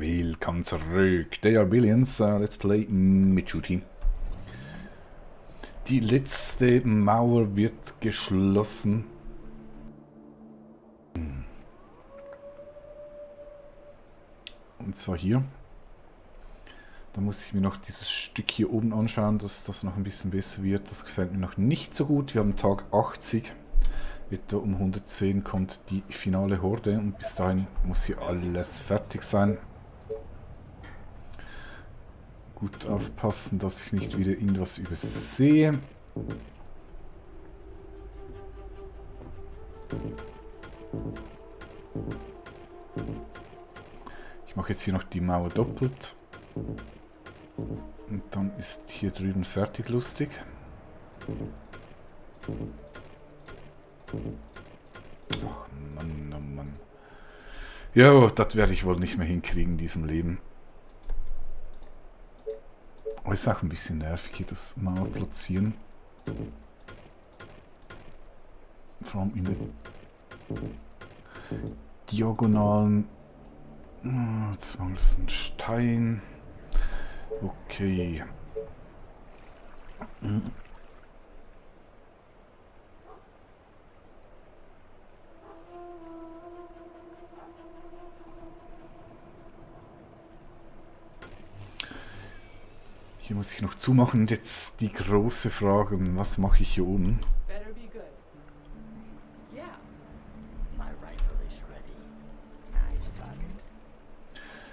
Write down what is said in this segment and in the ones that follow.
Willkommen zurück. They are Billions. Let's play Mechooti. Die letzte Mauer wird geschlossen. Und zwar hier. Da muss ich mir noch dieses Stück hier oben anschauen, dass das noch ein bisschen besser wird. Das gefällt mir noch nicht so gut. Wir haben Tag 80. Etwa um 110 kommt die finale Horde und bis dahin muss hier alles fertig sein. Gut aufpassen, dass ich nicht wieder irgendwas übersehe. Ich mache jetzt hier noch die Mauer doppelt. Und dann ist hier drüben fertig lustig. Ach Mann, oh Mann. Ja, das werde ich wohl nicht mehr hinkriegen in diesem Leben. Aber es ist auch ein bisschen nervig hier, das Mauer platzieren. Vor allem in der Diagonalen. Jetzt mangelt es einen Stein. Okay. Hier muss ich noch zumachen. Und jetzt die große Frage, was mache ich hier oben?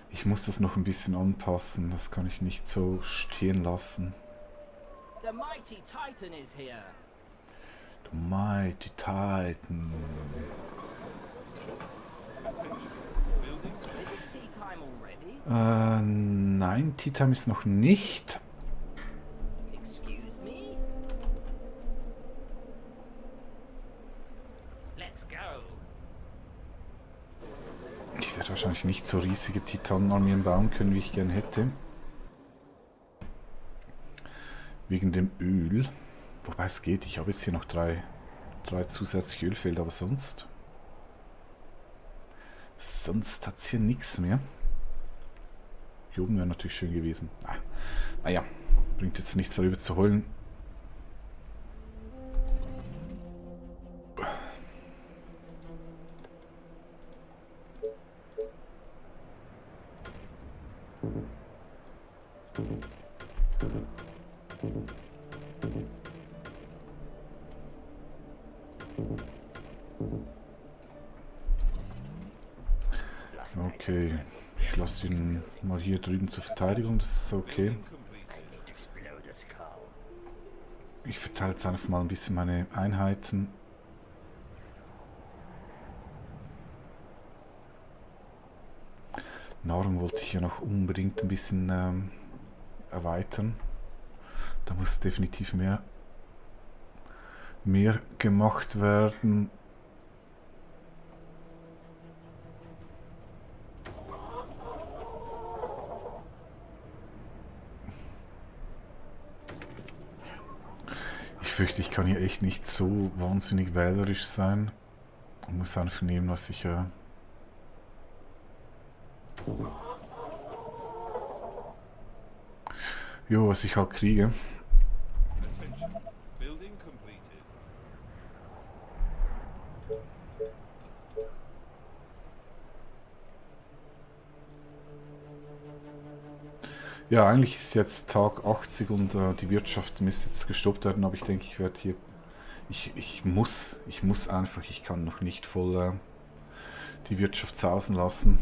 Ich muss das noch ein bisschen anpassen. Das kann ich nicht so stehen lassen. The mighty Titan is here. The mighty Titan. Is it tea time already? Nein, Tea Time ist noch nicht. Excuse me? Let's go. Ich werde wahrscheinlich nicht so riesige Titanenarmeen bauen können, wie ich gern hätte. Wegen dem Öl. Wobei es geht, ich habe jetzt hier noch drei zusätzliche Ölfelder, aber sonst hat es hier nichts mehr. Hier oben wäre natürlich schön gewesen. Ja, bringt jetzt nichts darüber zu heulen. Okay, ich lasse ihn mal hier drüben zur Verteidigung, das ist okay. Ich verteile jetzt einfach mal ein bisschen meine Einheiten. Nahrung wollte ich ja noch unbedingt ein bisschen erweitern. Da muss definitiv mehr gemacht werden. Ich fürchte, ich kann hier echt nicht so wahnsinnig wählerisch sein. Ich muss einfach nehmen, was ich was ich halt kriege. Ja, eigentlich ist jetzt Tag 80 und die Wirtschaft müsste jetzt gestoppt werden, aber ich denke, ich werde hier... Ich muss einfach, ich kann noch nicht voll die Wirtschaft sausen lassen.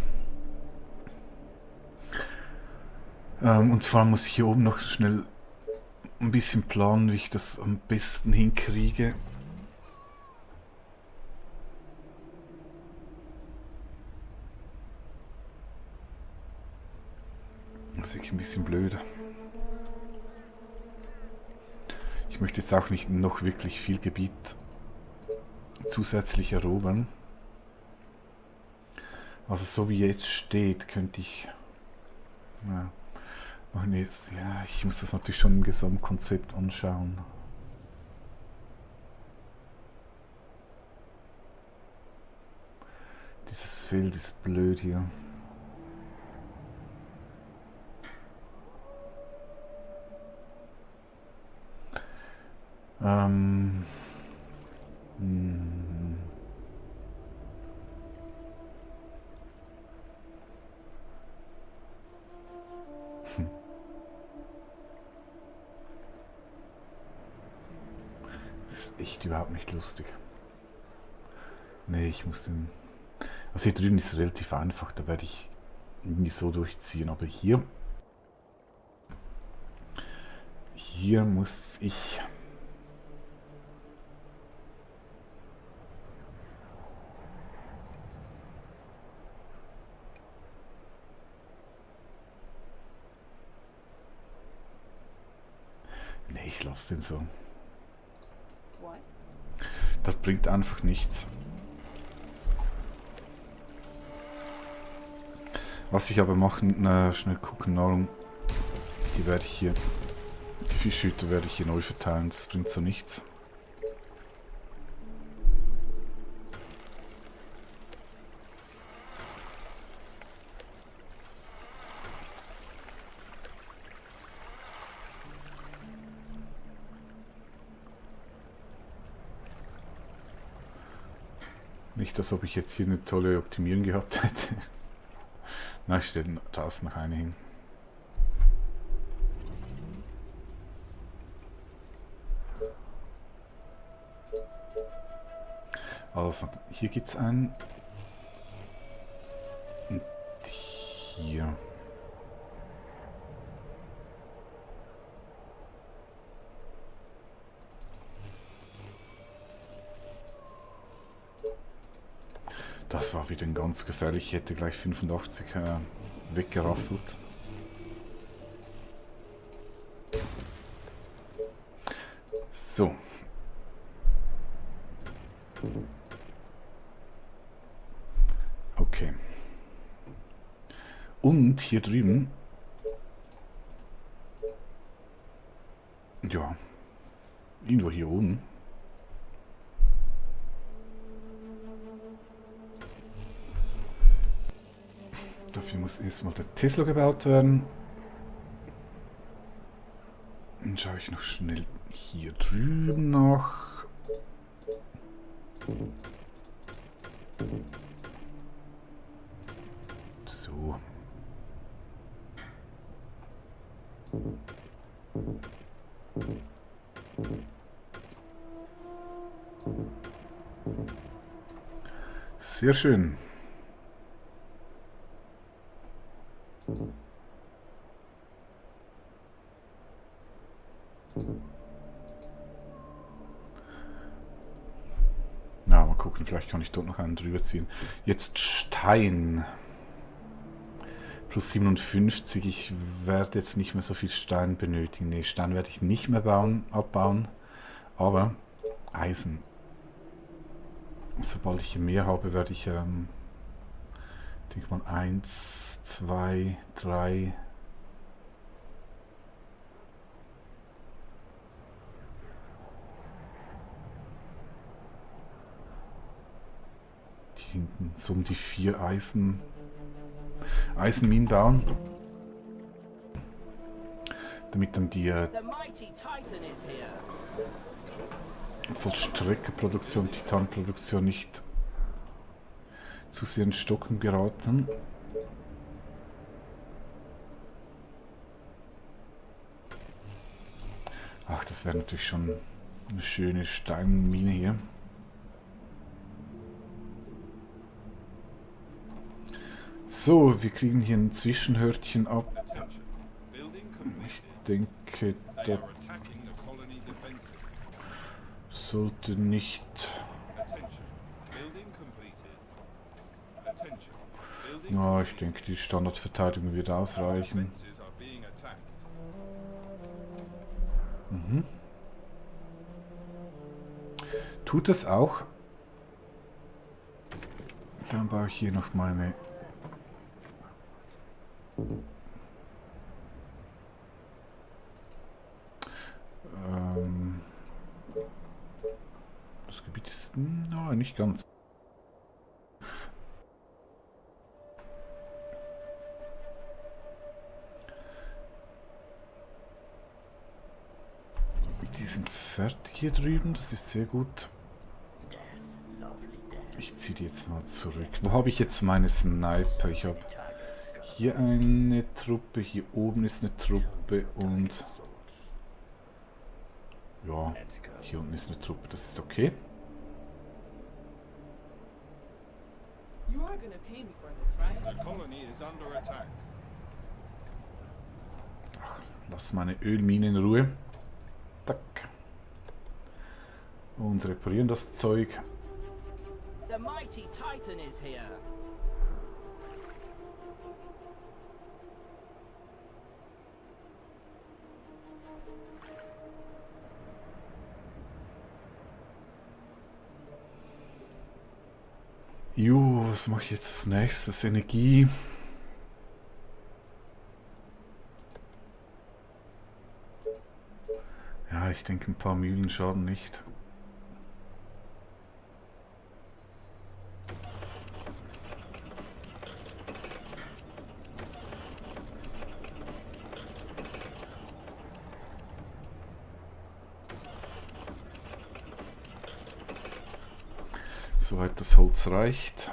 Und vor allem muss ich hier oben noch schnell ein bisschen planen, wie ich das am besten hinkriege. Das ist wirklich ein bisschen blöd. Ich möchte jetzt auch nicht noch wirklich viel Gebiet zusätzlich erobern. Also so wie jetzt steht, könnte ich... Ja, machen wir jetzt, ja, ich muss das natürlich schon im Gesamtkonzept anschauen. Dieses Feld ist blöd hier. Ähm, hm. Das ist echt überhaupt nicht lustig. Nee, ich muss den... Also hier drüben ist es relativ einfach, da werde ich irgendwie so durchziehen. Aber hier... Hier muss ich... Nee, ich lasse den so. What? Das bringt einfach nichts. Was ich aber machen, schnell gucken, Nahrung, die werde ich hier, die Fischhüte werde ich hier neu verteilen, das bringt so nichts. Nicht, als ob ich jetzt hier eine tolle Optimierung gehabt hätte. Na, ich stelle draußen noch eine hin. Also, hier gibt es einen. Und hier. Das war wieder ein ganz gefährlich. Ich hätte gleich 85 weggeraffelt. So. Okay. Und hier drüben... Ja. Irgendwo hier oben. Dafür muss erstmal der Tesla gebaut werden. Dann schaue ich noch schnell hier drüben nach. So. Sehr schön. Na, mal gucken, vielleicht kann ich dort noch einen drüber ziehen. Jetzt Stein. Plus 57. Ich werde jetzt nicht mehr so viel Stein benötigen. Ne, Stein werde ich nicht mehr abbauen. Aber Eisen. Sobald ich hier mehr habe, werde ich, denke mal, 1, 2, 3... hinten so um die 4 Eisenminen bauen. Damit dann die Vollstreckeproduktion, Titanproduktion nicht zu sehr in Stocken geraten. Ach, das wäre natürlich schon eine schöne Steinmine hier. So, wir kriegen hier ein Zwischenhörtchen ab. Ich denke, das sollte nicht... Ja, ich denke, die Standardverteidigung wird ausreichen. Mhm. Tut es auch. Dann baue ich hier noch meine... Das Gebiet ist... No, nicht ganz. sind fertig hier drüben, das ist sehr gut. Ich ziehe die jetzt mal zurück. Wo habe ich jetzt meine Sniper? Ich habe hier eine Truppe, hier oben ist eine Truppe und ja, hier unten ist eine Truppe, das ist okay. You are gonna pay me for this, right? The colony is under attack. Lass meine Ölmine in Ruhe. Tack. Und reparieren das Zeug. The mighty Titan is here. Was mache ich jetzt als nächstes? Energie. Ja, ich denke, ein paar Mühlen schaden nicht. Soweit das Holz reicht.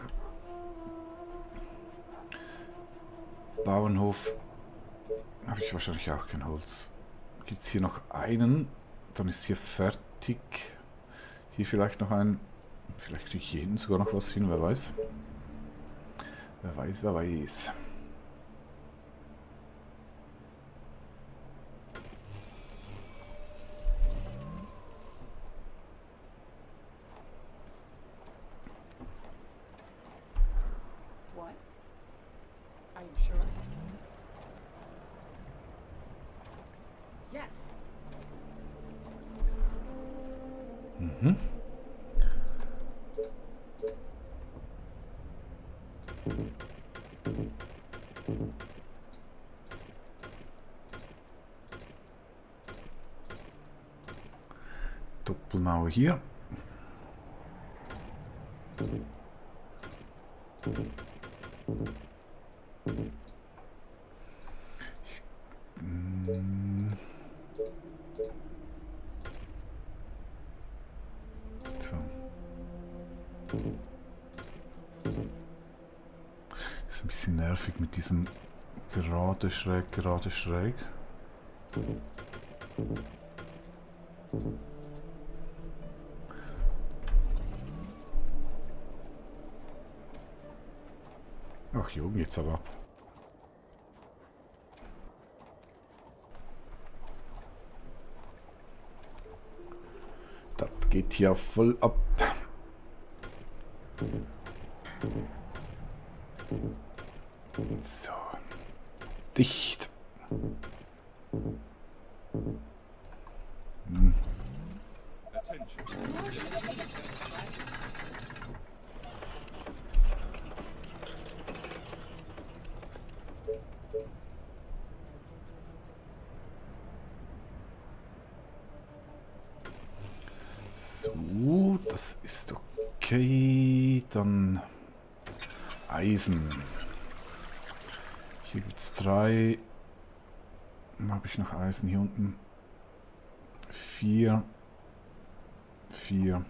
Bauernhof habe ich wahrscheinlich auch kein Holz. Gibt es hier noch einen? Dann ist hier fertig. Hier vielleicht noch ein. Vielleicht kriege ich hier hinten sogar noch was hin, wer weiß. Wer weiß, wer weiß. What? Are you sure? Yes. Mhm. Doppelmauer hier. So. Ist ein bisschen nervig mit diesem gerade schräg, gerade schräg. Ach Junge, jetzt aber. Das geht ja voll ab. So. Dicht. Attention. So, das ist okay. Dann Eisen. Hier gibt es 3. Dann habe ich noch Eisen hier unten. 4. 4.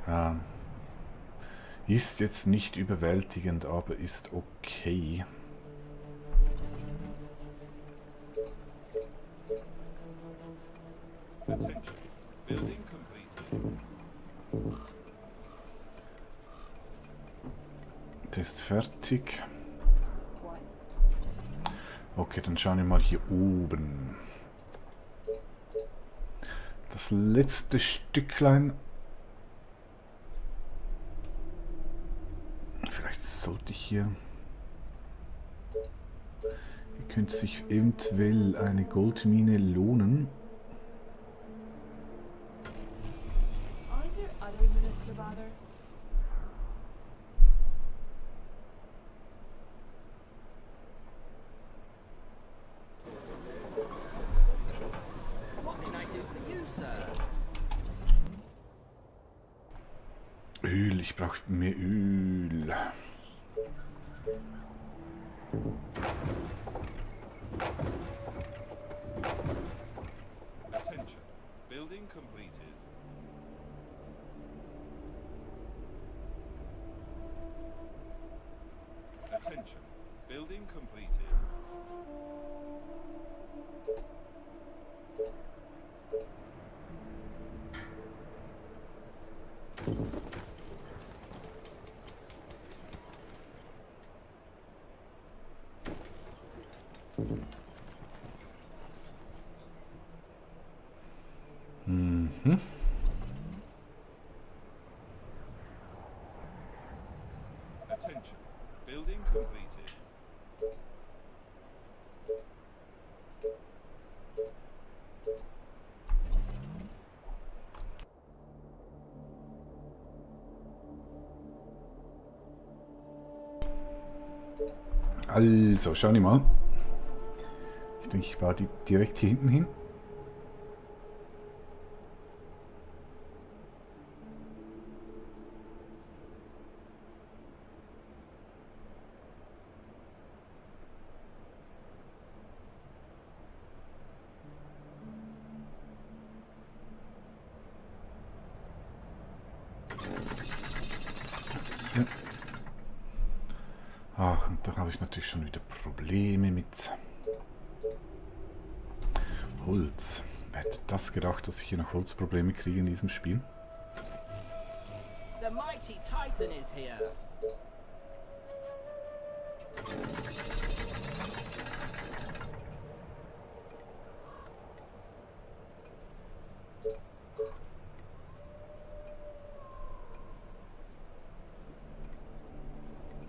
Ja. Ist jetzt nicht überwältigend, aber ist okay. Attention. Building completed. Der ist fertig. What? Okay, dann schauen wir mal hier oben. Das letzte Stücklein. Vielleicht sollte ich hier... Hier könnte sich eventuell eine Goldmine lohnen. Aren't there other units to bother? What can I do for you, sir? Öl, ich brauche mehr Öl. Attention. Building completed. Mhm. Attention. Building completed. Also, schau ich mal. Ich denke, ich baue die direkt hier hinten hin. Ja. Ach, und da habe ich natürlich schon wieder Probleme mit Holz. Wer hätte das gedacht, dass ich hier noch Holzprobleme kriege in diesem Spiel? The mighty Titan is here.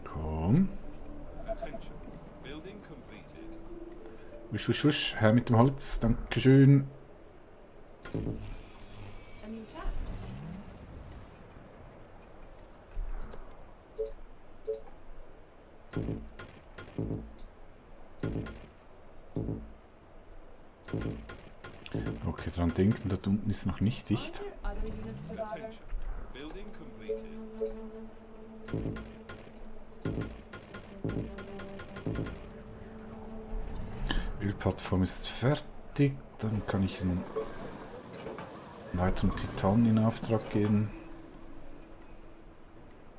Komm. Attention. Building completed. Husch, husch, husch. Her mit dem Holz. Dankeschön. A new task. Okay, dran denken, da unten ist noch nicht Are dicht. there other units to bother? Attention. Building completed. Ölplattform ist fertig. Dann kann ich einen weiteren Titan in Auftrag geben.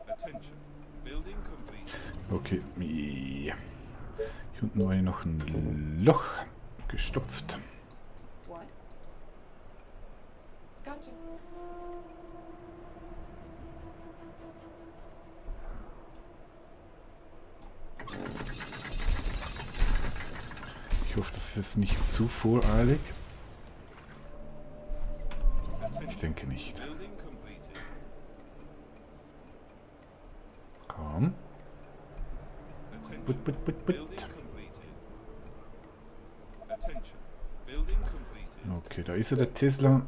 Attention. Building completed. Okay. Ja. Hier unten war ja noch ein Loch gestopft. What? Gotcha. Ich hoffe, das ist jetzt nicht zu voreilig. Ich denke nicht. Building completed. Komm. Attention. But. Building completed. Attention. Building completed. Okay, da ist er, der Tesla.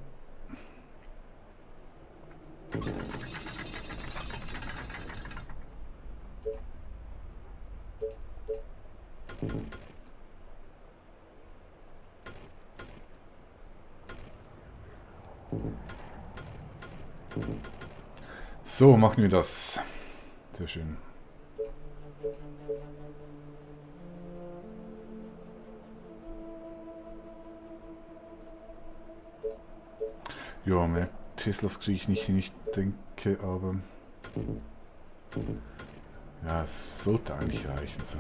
So, machen wir das. Sehr schön. Ja, mehr Teslas kriege ich nicht hin, ich denke, aber ja, es sollte eigentlich reichen. So.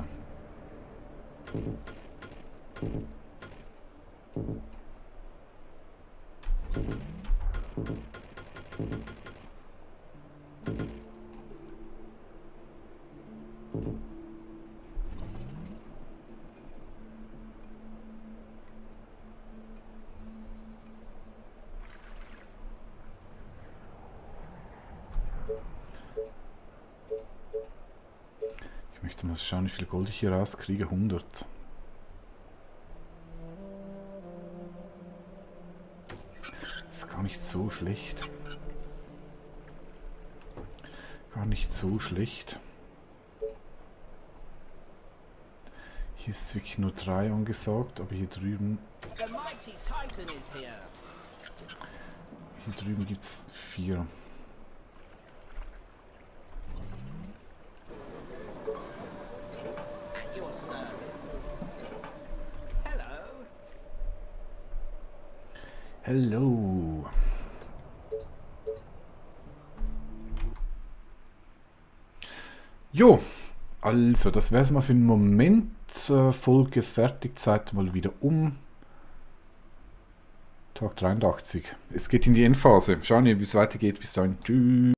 Ich möchte mal schauen, wie viel Gold ich hier rauskriege. 100. Das ist gar nicht so schlecht. Gar nicht so schlecht. Hier ist wirklich nur 3 angesagt, aber hier drüben The mighty Titan is here. gibt es 4. At your service. Hello. Hello. Jo, Also, das wäre es mal für den Moment. Folge fertig, Zeit mal wieder um. Tag 83. Es geht in die Endphase. Schauen wir, wie es weitergeht. Bis dahin. Tschüss.